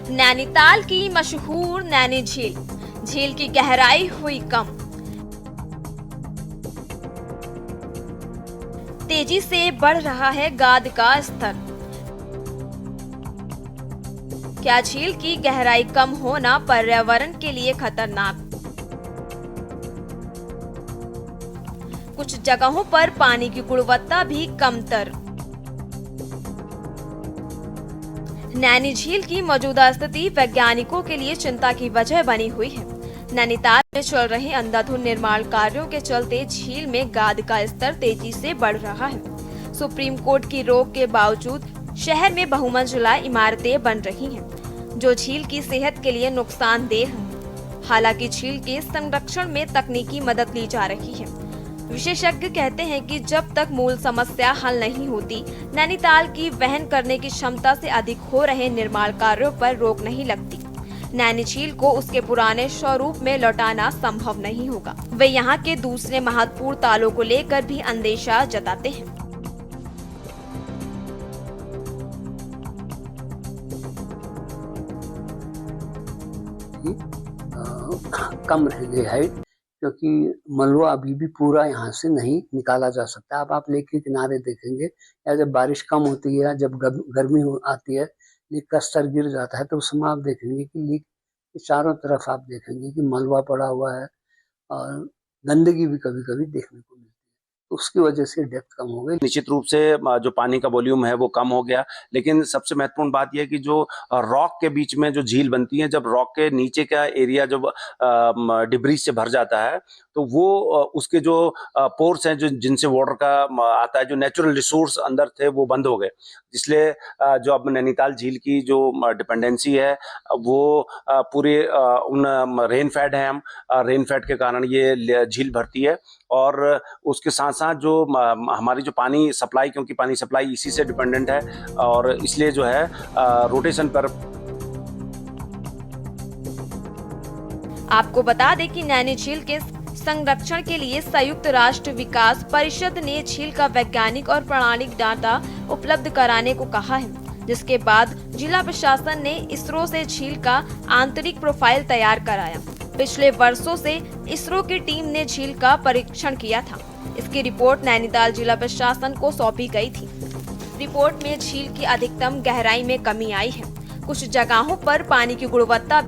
नैनीताल की मशहूर नैनी झील, झील की गहराई हुई कम। तेजी से बढ़ रहा है गाद का स्तर। क्या झील की गहराई कम होना पर्यावरण के लिए खतरनाक? कुछ जगहों पर पानी की गुणवत्ता भी कमतर। नैनी झील की मौजूदा स्थिति वैज्ञानिकों के लिए चिंता की वजह बनी हुई है। नैनीताल में चल रहे अंधाधुंध निर्माण कार्यों के चलते झील में गाद का स्तर तेजी से बढ़ रहा है। सुप्रीम कोर्ट की रोक के बावजूद शहर में बहुमंजिला इमारतें बन रही हैं, जो झील की सेहत के लिए नुकसानदेह है। हालांकि झील के संरक्षण में तकनीकी मदद ली जा रही है। विशेषज्ञ कहते हैं कि जब तक मूल समस्या हल नहीं होती, नैनीताल की वहन करने की क्षमता से अधिक हो रहे निर्माण कार्यों पर रोक नहीं लगती। नैनी झील को उसके पुराने स्वरूप में लौटाना संभव नहीं होगा। वे यहाँ के दूसरे महत्वपूर्ण तालों को लेकर भी अंदेशा जताते हैं। कम रह गई हाइट, क्योंकि मलबा अभी भी पूरा यहाँ से नहीं निकाला जा सकता। अब आप लेक के किनारे देखेंगे, या जब बारिश कम होती है, जब गर्मी आती है, लेक का स्तर गिर जाता है, तो उस समय आप देखेंगे कि लेक के चारों तरफ आप देखेंगे कि मलबा पड़ा हुआ है और गंदगी भी कभी कभी देखने को मिलती है। तो उसकी वजह से डेप्थ कम हो गई। निश्चित रूप से जो पानी का वॉल्यूम है वो कम हो गया, लेकिन सबसे महत्वपूर्ण बात यह है कि जो रॉक के बीच में जो झील बनती है, जब रॉक के नीचे का एरिया जब डिब्रीज से भर जाता है, तो वो उसके जो पोर्स हैं जो जिनसे वाटर का आता है, जो नेचुरल रिसोर्स अंदर थे, वो बंद हो गए। इसलिए जो अब नैनीताल झील की जो डिपेंडेंसी है वो पूरे उन रेनफेड है, हम रेनफेड के कारण ये झील भरती है। और उसके साथ साथ जो हमारी जो पानी सप्लाई, क्योंकि पानी सप्लाई इसी से डिपेंडेंट है, और इसलिए जो है रोटेशन पर। आपको बता दें कि नैनी झील के संरक्षण के लिए संयुक्त राष्ट्र विकास परिषद ने झील का वैज्ञानिक और प्रमाणिक डाटा उपलब्ध कराने को कहा है, जिसके बाद जिला प्रशासन ने इसरो से झील का आंतरिक प्रोफाइल तैयार कराया। पिछले वर्षों से इसरो की टीम ने झील का परीक्षण किया था। इसकी रिपोर्ट नैनीताल जिला प्रशासन को सौंपी गई थी। रिपोर्ट में झील की अधिकतम गहराई में कमी आई है। कुछ जगहों पर पानी की गुणवत्ता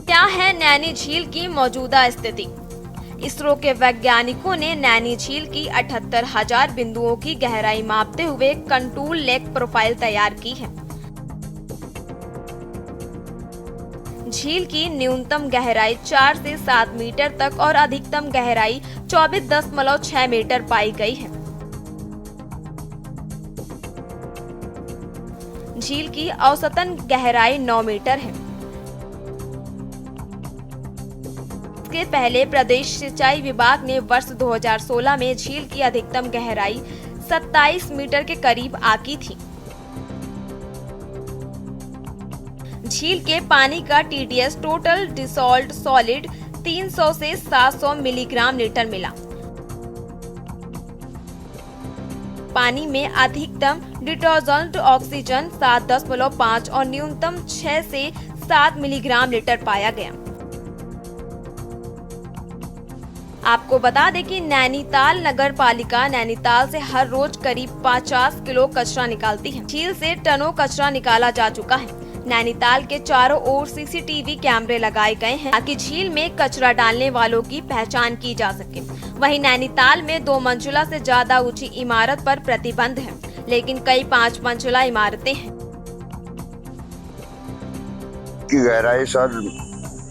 क्या है नैनी झील की मौजूदा स्थिति? इसरो के वैज्ञानिकों ने नैनी झील की 78,000 बिंदुओं की गहराई मापते हुए कंटूर लेक प्रोफाइल तैयार की है। झील की न्यूनतम गहराई 4 से 7 मीटर तक और अधिकतम गहराई 24.6 मीटर पाई गई है। झील की औसतन गहराई 9 मीटर है। इसके पहले प्रदेश सिंचाई विभाग ने वर्ष 2016 में झील की अधिकतम गहराई 27 मीटर के करीब आकी थी। झील के पानी का TDS टोटल डिसॉल्व्ड सॉलिड 300 से 700 मिलीग्राम लीटर मिला। पानी में अधिकतम डिटॉल्व्ड ऑक्सीजन 7.5 और न्यूनतम 6 से 7 मिलीग्राम लीटर पाया गया। आपको बता दें कि नैनीताल नगर पालिका नैनीताल से हर रोज करीब 50 किलो कचरा निकालती है। झील से टनों कचरा निकाला जा चुका है। नैनीताल के चारों ओर CCTV कैमरे लगाए गए हैं ताकि झील में कचरा डालने वालों की पहचान की जा सके। वहीं नैनीताल में 2 मंजिला से ज्यादा ऊंची इमारत पर प्रतिबंध है, लेकिन कई 5 मंजिला इमारतें हैं। की गहराई सर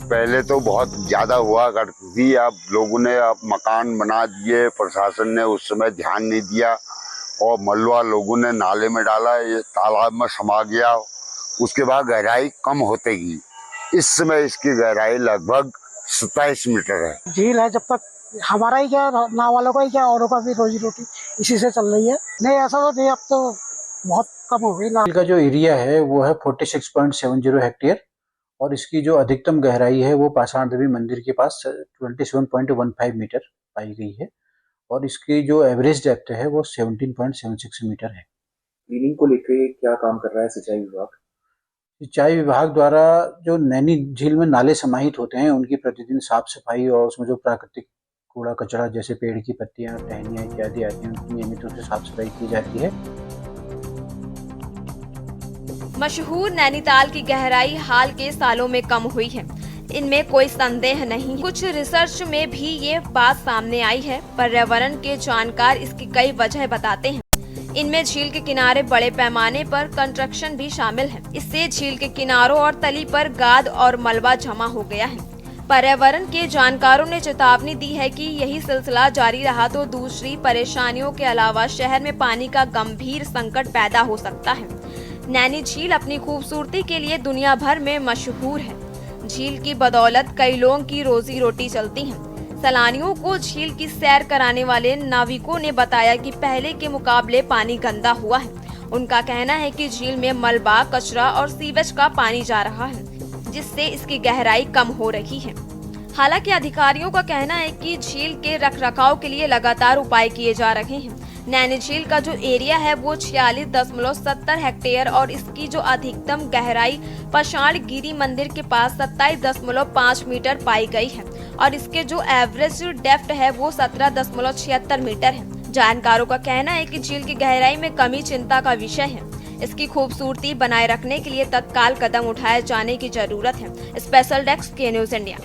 पहले तो बहुत ज्यादा हुआ करती थी, अब लोगों ने अब मकान बना दिए, प्रशासन ने उस समय ध्यान नहीं दिया और मलबा लोगों ने नाले में डाला, ये तालाब में समा गया। उसके बाद गहराई कम होते गई। इस समय इसकी गहराई लगभग 27 मीटर है। झील है, जब तक हमारा ही क्या, नाव वालों का ही क्या, औरों का भी रोजी रोटी इसी से चल रही है। नहीं ऐसा तो नहीं, अब तो बहुत कम हो गई। झील का जो एरिया है वो है 46.70 हेक्टेयर और इसकी जो अधिकतम गहराई है वो पाषाण देवी मंदिर के पास 27.15 मीटर पाई गई है और इसकी जो एवरेज डेप्थ है वो 17.76 मीटर है। क्लीनिंग को लेकर क्या काम कर रहा है सिंचाई विभाग? सिंचाई विभाग द्वारा जो नैनी झील में नाले समाहित होते हैं उनकी प्रतिदिन साफ सफाई और उसमें जो प्राकृतिक कूड़ा कचरा जैसे पेड़ की पत्तियां, टहनियां इत्यादि आती हैं उनकी नियमित रूप से साफ सफाई की जाती है। मशहूर नैनीताल की गहराई हाल के सालों में कम हुई है, इनमें कोई संदेह नहीं। कुछ रिसर्च में भी ये बात सामने आई है। पर्यावरण के जानकार इसकी कई वजह बताते हैं। इनमें झील के किनारे बड़े पैमाने पर कंस्ट्रक्शन भी शामिल है। इससे झील के किनारों और तली पर गाद और मलबा जमा हो गया है। पर्यावरण के जानकारों ने चेतावनी दी है कि यही सिलसिला जारी रहा तो दूसरी परेशानियों के अलावा शहर में पानी का गंभीर संकट पैदा हो सकता है। नैनी झील अपनी खूबसूरती के लिए दुनिया भर में मशहूर है। झील की बदौलत कई लोगों की रोजी रोटी चलती है। सैलानियों को झील की सैर कराने वाले नाविकों ने बताया कि पहले के मुकाबले पानी गंदा हुआ है। उनका कहना है कि झील में मलबा, कचरा और सीवेज का पानी जा रहा है, जिससे इसकी गहराई कम हो रही है। हालांकि अधिकारियों का कहना है कि झील के रखरखाव के लिए लगातार उपाय किए जा रहे हैं। नैनी झील का जो एरिया है वो 46.70 हेक्टेयर और इसकी जो अधिकतम गहराई पाषाण गिरी मंदिर के पास 27.5 मीटर पाई गई है और इसके जो एवरेज डेप्थ है वो 17.76 मीटर है। जानकारों का कहना है कि झील की गहराई में कमी चिंता का विषय है। इसकी खूबसूरती बनाए रखने के लिए तत्काल कदम उठाए जाने की जरूरत है। स्पेशल डेस्क के न्यूज़ इंडिया।